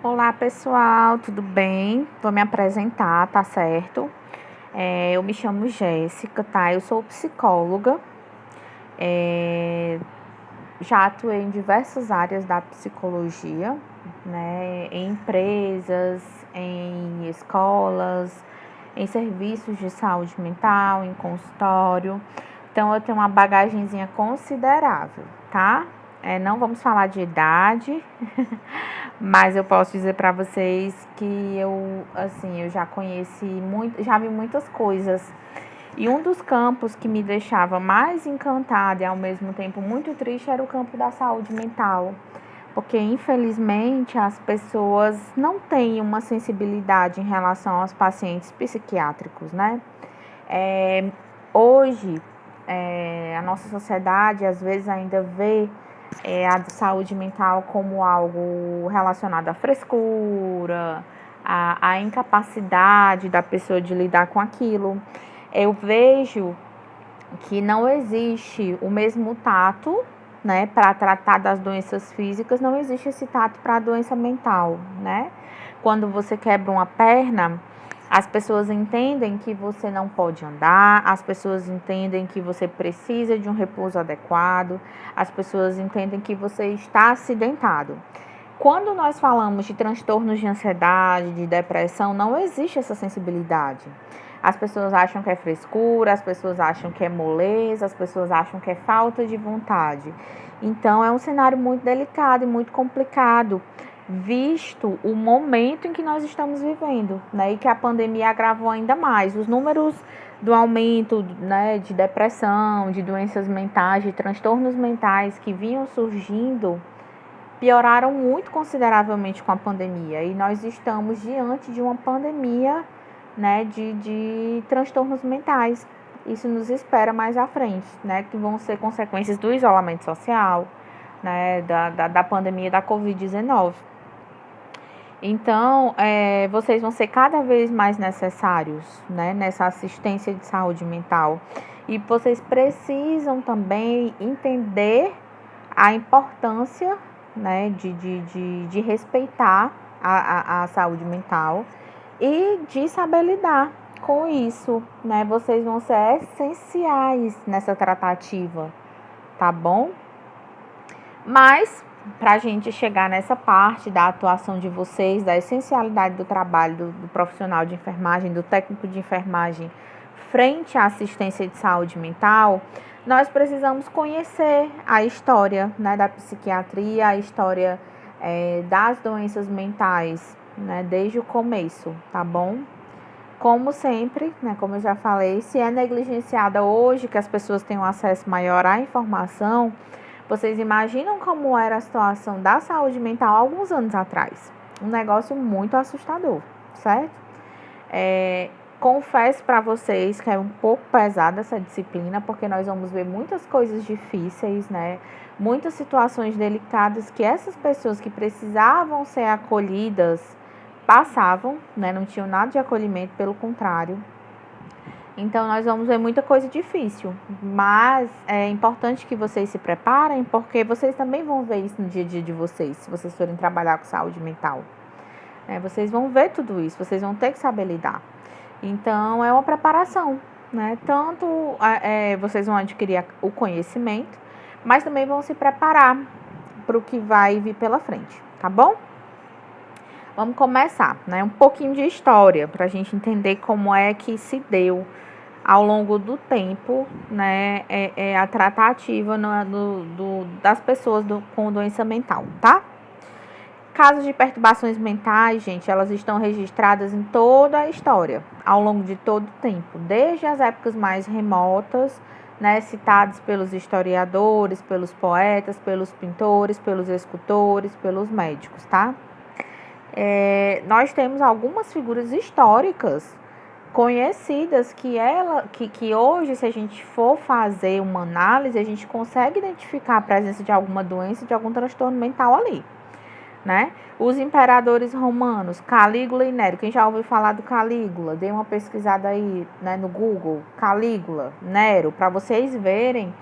Olá pessoal, tudo bem? Vou me apresentar, tá certo? Eu me chamo Jéssica, tá? Eu sou psicóloga, já atuei em diversas áreas da psicologia, né? Em empresas, em escolas, em serviços de saúde mental, em consultório. Então eu tenho uma bagagenzinha considerável, tá? Não vamos falar de idade, mas eu posso dizer para vocês que eu já conheci muito, já vi muitas coisas. E um dos campos que me deixava mais encantada e ao mesmo tempo muito triste era o campo da saúde mental. Porque infelizmente as pessoas não têm uma sensibilidade em relação aos pacientes psiquiátricos, né? Hoje, a nossa sociedade às vezes ainda vê a saúde mental como algo relacionado à frescura, à incapacidade da pessoa de lidar com aquilo. Eu vejo que não existe o mesmo tato, né, para tratar das doenças físicas, não existe esse tato para a doença mental, né? Quando você quebra uma perna, as pessoas entendem que você não pode andar, as pessoas entendem que você precisa de um repouso adequado, as pessoas entendem que você está acidentado. Quando nós falamos de transtornos de ansiedade, de depressão, não existe essa sensibilidade. As pessoas acham que é frescura, as pessoas acham que é moleza, as pessoas acham que é falta de vontade. Então, é um cenário muito delicado e muito complicado, visto o momento em que nós estamos vivendo, né? E que a pandemia agravou ainda mais. Os números do aumento, né, de depressão, de doenças mentais, de transtornos mentais que vinham surgindo, pioraram muito consideravelmente com a pandemia. E nós estamos diante de uma pandemia, né, de transtornos mentais. Isso nos espera mais à frente, né, que vão ser consequências do isolamento social, né, da pandemia da Covid-19. Então, vocês vão ser cada vez mais necessários, né, nessa assistência de saúde mental. E vocês precisam também entender a importância, né, de respeitar a saúde mental e de saber lidar com isso, né? Vocês vão ser essenciais nessa tratativa, tá bom? Mas, para a gente chegar nessa parte da atuação de vocês, da essencialidade do trabalho do profissional de enfermagem, do técnico de enfermagem, frente à assistência de saúde mental, nós precisamos conhecer a história, né, da psiquiatria, a história das doenças mentais, né, desde o começo, tá bom? Como sempre, né, como eu já falei, se é negligenciada hoje, que as pessoas têm um acesso maior à informação, vocês imaginam como era a situação da saúde mental há alguns anos atrás? Um negócio muito assustador, certo? Confesso para vocês que é um pouco pesada essa disciplina, porque nós vamos ver muitas coisas difíceis, né? Muitas situações delicadas que essas pessoas que precisavam ser acolhidas passavam, né? Não tinham nada de acolhimento, pelo contrário. Então, nós vamos ver muita coisa difícil, mas é importante que vocês se preparem, porque vocês também vão ver isso no dia a dia de vocês, se vocês forem trabalhar com saúde mental. Vocês vão ver tudo isso, vocês vão ter que saber lidar. Então, é uma preparação, né? Tanto vocês vão adquirir o conhecimento, mas também vão se preparar para o que vai vir pela frente, tá bom? Vamos começar, né? Um pouquinho de história, para a gente entender como é que se deu ao longo do tempo, né, a tratativa das pessoas com doença mental, tá? Casos de perturbações mentais, gente, elas estão registradas em toda a história, ao longo de todo o tempo, desde as épocas mais remotas, né, citadas pelos historiadores, pelos poetas, pelos pintores, pelos escultores, pelos médicos, tá? Nós temos algumas figuras históricas conhecidas que hoje, se a gente for fazer uma análise, a gente consegue identificar a presença de alguma doença, de algum transtorno mental ali, né? Os imperadores romanos, Calígula e Nero. Quem já ouviu falar do Calígula? Dê uma pesquisada aí, né, no Google, Calígula, Nero, para vocês verem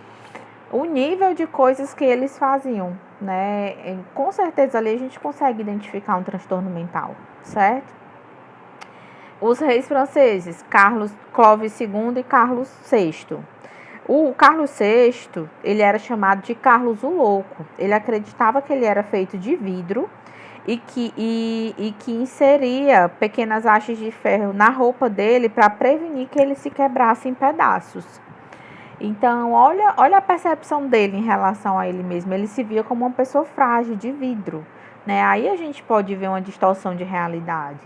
o nível de coisas que eles faziam, né? Com certeza ali a gente consegue identificar um transtorno mental, certo? Os reis franceses, Clovis II e Carlos VI. O Carlos VI, ele era chamado de Carlos o Louco. Ele acreditava que ele era feito de vidro e que inseria pequenas hastes de ferro na roupa dele para prevenir que ele se quebrasse em pedaços. Então, olha a percepção dele em relação a ele mesmo. Ele se via como uma pessoa frágil, de vidro, né? Aí a gente pode ver uma distorção de realidade.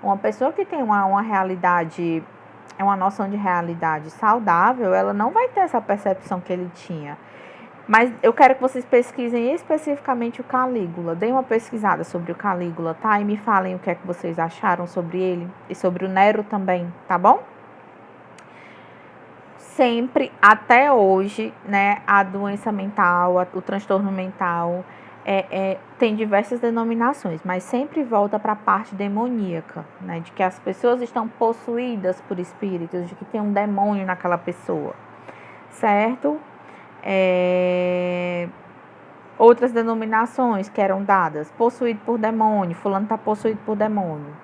Uma pessoa que tem uma realidade, uma noção de realidade saudável, ela não vai ter essa percepção que ele tinha. Mas eu quero que vocês pesquisem especificamente o Calígula. Deem uma pesquisada sobre o Calígula, tá? E me falem o que é que vocês acharam sobre ele e sobre o Nero também, tá bom? Sempre, até hoje, né, a doença mental, o transtorno mental, tem diversas denominações, mas sempre volta para a parte demoníaca, né, de que as pessoas estão possuídas por espíritos, de que tem um demônio naquela pessoa, certo? Outras denominações que eram dadas, possuído por demônio, fulano está possuído por demônio.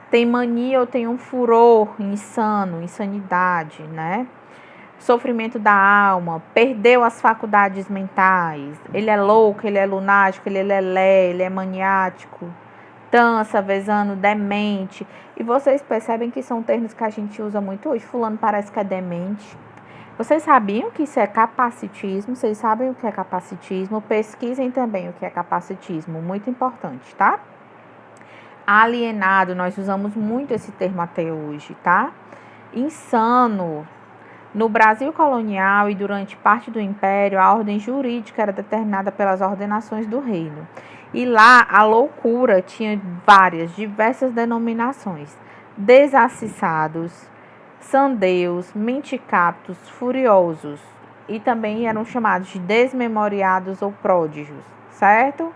Tem mania ou tem um furor insano, insanidade, né? Sofrimento da alma, perdeu as faculdades mentais, ele é louco, ele é lunático, ele é lelé, ele é maniático, tansa, vesano, demente. E vocês percebem que são termos que a gente usa muito hoje. Fulano parece que é demente. Vocês sabiam que isso é capacitismo? Vocês sabem o que é capacitismo? Pesquisem também o que é capacitismo, muito importante, tá? Alienado, nós usamos muito esse termo até hoje, tá? Insano. No Brasil colonial e durante parte do Império, a ordem jurídica era determinada pelas ordenações do reino. E lá a loucura tinha diversas denominações. Desacissados, sandeus, menticaptos, furiosos. E também eram chamados de desmemoriados ou pródigos, certo?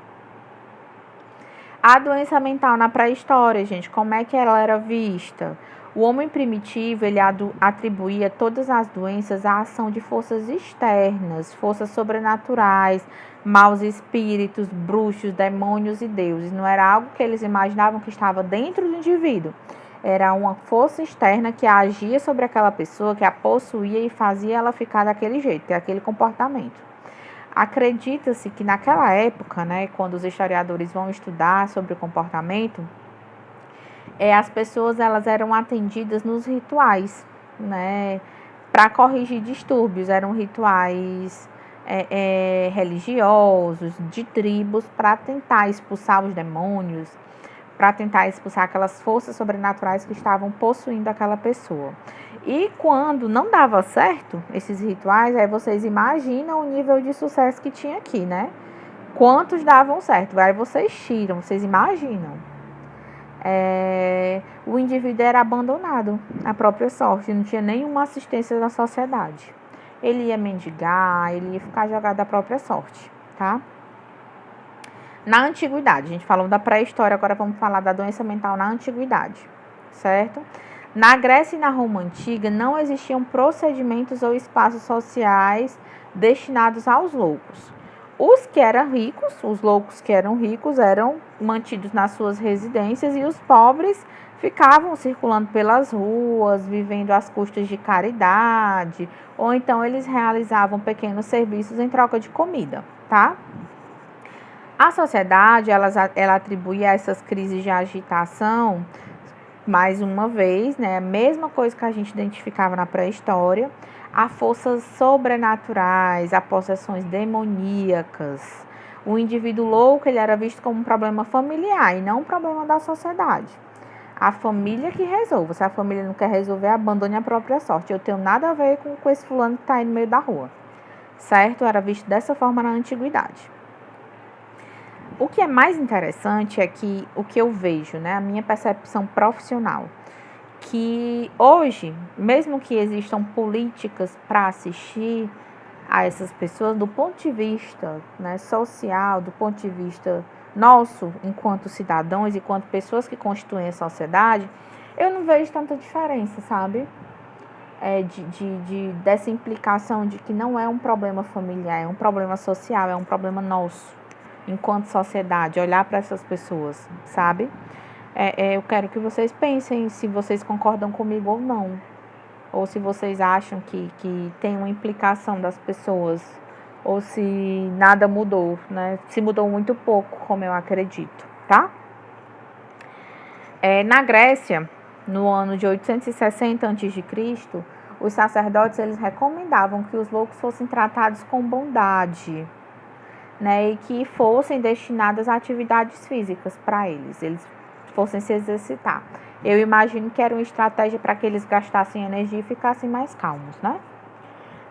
A doença mental na pré-história, gente, como é que ela era vista? O homem primitivo, ele atribuía todas as doenças à ação de forças externas, forças sobrenaturais, maus espíritos, bruxos, demônios e deuses. Não era algo que eles imaginavam que estava dentro do indivíduo. Era uma força externa que agia sobre aquela pessoa, que a possuía e fazia ela ficar daquele jeito, ter aquele comportamento. Acredita-se que naquela época, né, quando os historiadores vão estudar sobre o comportamento, as pessoas elas eram atendidas nos rituais, né, para corrigir distúrbios. Eram rituais religiosos, de tribos, para tentar expulsar os demônios, para tentar expulsar aquelas forças sobrenaturais que estavam possuindo aquela pessoa. E quando não dava certo esses rituais, aí vocês imaginam o nível de sucesso que tinha aqui, né? Quantos davam certo? Aí vocês tiram, vocês imaginam. O indivíduo era abandonado à própria sorte, não tinha nenhuma assistência da sociedade. Ele ia mendigar, ele ia ficar jogado à própria sorte, tá? Na antiguidade, a gente falou da pré-história, agora vamos falar da doença mental na antiguidade, certo? Na Grécia e na Roma Antiga não existiam procedimentos ou espaços sociais destinados aos loucos. Os que eram ricos, os loucos que eram ricos, eram mantidos nas suas residências e os pobres ficavam circulando pelas ruas, vivendo às custas de caridade, ou então eles realizavam pequenos serviços em troca de comida, tá? A sociedade, ela atribuía essas crises de agitação, mais uma vez, né, a mesma coisa que a gente identificava na pré-história, a forças sobrenaturais, a possessões demoníacas. O indivíduo louco, ele era visto como um problema familiar e não um problema da sociedade. A família que resolve. Se a família não quer resolver, abandone a própria sorte. Eu tenho nada a ver com esse fulano que está aí no meio da rua. Certo? Era visto dessa forma na antiguidade. O que é mais interessante é que o que eu vejo, né, a minha percepção profissional, que hoje, mesmo que existam políticas para assistir a essas pessoas, do ponto de vista, né, social, do ponto de vista nosso, enquanto cidadãos, enquanto pessoas que constituem a sociedade, eu não vejo tanta diferença, sabe? Dessa implicação de que não é um problema familiar, é um problema social, é um problema nosso. enquanto sociedade, olhar para essas pessoas, sabe? Eu quero que vocês pensem se vocês concordam comigo ou não. Ou se vocês acham que tem uma implicação das pessoas. Ou se nada mudou, né? Se mudou muito pouco, como eu acredito, tá? Na Grécia, no ano de 860 a.C., os sacerdotes eles recomendavam que os loucos fossem tratados com bondade, né? E que fossem destinadas a atividades físicas para eles fossem se exercitar. Eu imagino que era uma estratégia para que eles gastassem energia e ficassem mais calmos, né?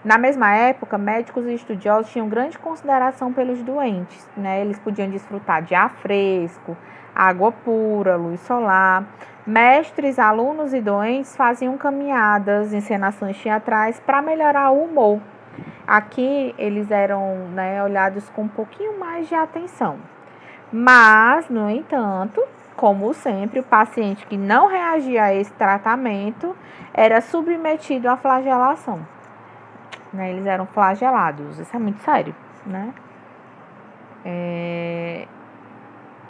Na mesma época, médicos e estudiosos tinham grande consideração pelos doentes, né? Eles podiam desfrutar de ar fresco, água pura, luz solar. Mestres, alunos e doentes faziam caminhadas, encenações teatrais para melhorar o humor. Aqui eles eram, né, olhados com um pouquinho mais de atenção. Mas, no entanto, como sempre, o paciente que não reagia a esse tratamento era submetido à flagelação. Né? Eles eram flagelados, isso é muito sério, né?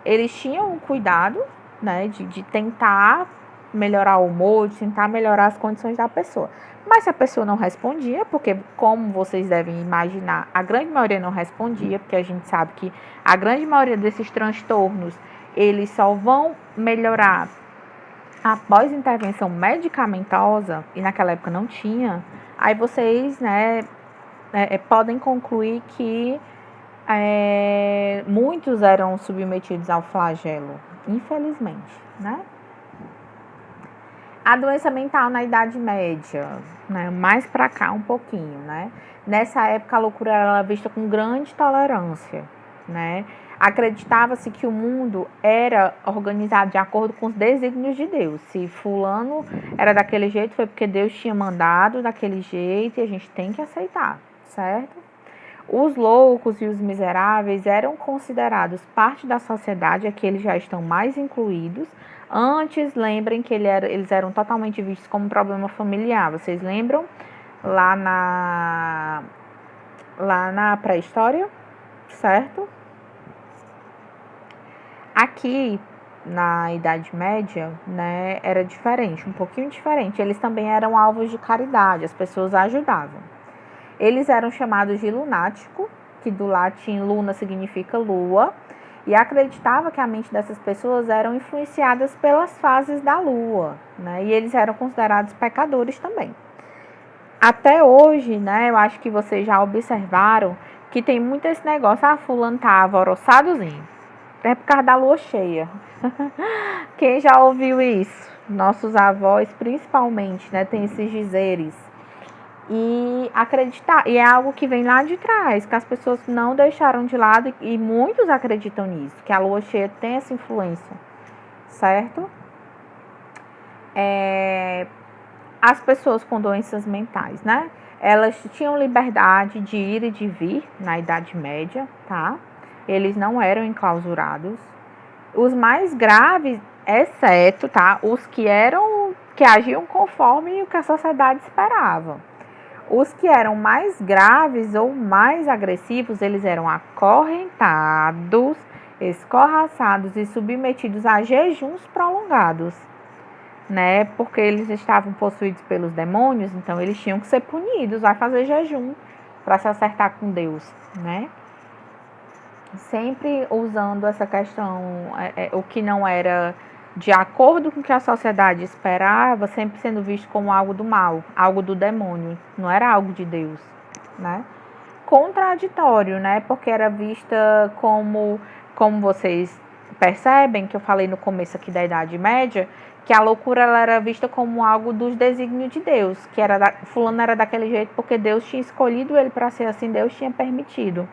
Eles tinham um cuidado, né, de tentar melhorar o humor, de tentar melhorar as condições da pessoa. Mas se a pessoa não respondia, porque como vocês devem imaginar, a grande maioria não respondia, porque a gente sabe que a grande maioria desses transtornos, eles só vão melhorar após intervenção medicamentosa, e naquela época não tinha, aí vocês, né, podem concluir que muitos eram submetidos ao flagelo, infelizmente, né? A doença mental na Idade Média, né, mais para cá um pouquinho, né? Nessa época a loucura era vista com grande tolerância, né? Acreditava-se que o mundo era organizado de acordo com os desígnios de Deus. Se fulano era daquele jeito, foi porque Deus tinha mandado daquele jeito e a gente tem que aceitar, certo? Os loucos e os miseráveis eram considerados parte da sociedade, aqui eles já estão mais incluídos. Antes, lembrem que eles eram totalmente vistos como um problema familiar. Vocês lembram? Lá na pré-história, certo? Aqui, na Idade Média, né, era diferente, um pouquinho diferente. Eles também eram alvos de caridade, as pessoas ajudavam. Eles eram chamados de lunático, que do latim luna significa lua, e acreditava que a mente dessas pessoas eram influenciadas pelas fases da lua, né? E eles eram considerados pecadores também. Até hoje, né, eu acho que vocês já observaram que tem muito esse negócio, fulano tá alvoroçadozinho, é por causa da lua cheia. Quem já ouviu isso? Nossos avós, principalmente, né, tem esses dizeres. E acreditar, e é algo que vem lá de trás, que as pessoas não deixaram de lado e muitos acreditam nisso, que a lua cheia tem essa influência, certo? As pessoas com doenças mentais, né? Elas tinham liberdade de ir e de vir na Idade Média, tá? Eles não eram enclausurados. Os mais graves, exceto, tá? Os que agiam conforme o que a sociedade esperava. Os que eram mais graves ou mais agressivos, eles eram acorrentados, escorraçados e submetidos a jejuns prolongados, né? Porque eles estavam possuídos pelos demônios, então eles tinham que ser punidos, vai fazer jejum para se acertar com Deus, né? Sempre usando essa questão, o que não era de acordo com o que a sociedade esperava, sempre sendo visto como algo do mal, algo do demônio, não era algo de Deus, né? Contraditório, né? Porque era vista como vocês percebem, que eu falei no começo aqui da Idade Média, que a loucura ela era vista como algo dos desígnios de Deus, que fulano era daquele jeito porque Deus tinha escolhido ele para ser assim, Deus tinha permitido.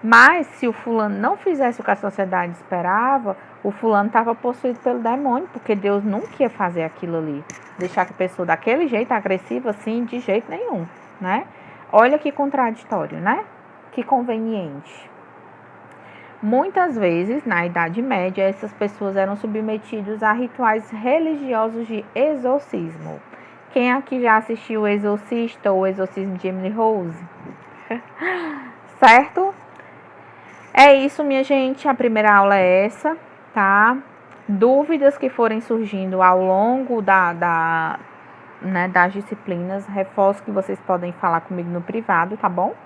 Mas se o fulano não fizesse o que a sociedade esperava, o fulano estava possuído pelo demônio, porque Deus nunca ia fazer aquilo ali. Deixar que a pessoa daquele jeito, agressiva assim, de jeito nenhum, né? Olha que contraditório, né? Que conveniente. Muitas vezes, na Idade Média, essas pessoas eram submetidas a rituais religiosos de exorcismo. Quem aqui já assistiu O Exorcista ou O Exorcismo de Emily Rose? Certo? É isso, minha gente. A primeira aula é essa, tá? Dúvidas que forem surgindo ao longo das disciplinas, reforço que vocês podem falar comigo no privado, tá bom?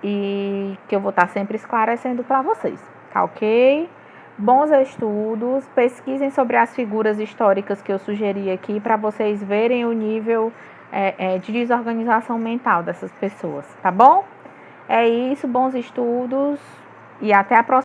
E que eu vou estar sempre esclarecendo para vocês, tá ok? Bons estudos, pesquisem sobre as figuras históricas que eu sugeri aqui para vocês verem o nível de desorganização mental dessas pessoas, tá bom? É isso, bons estudos e até a próxima.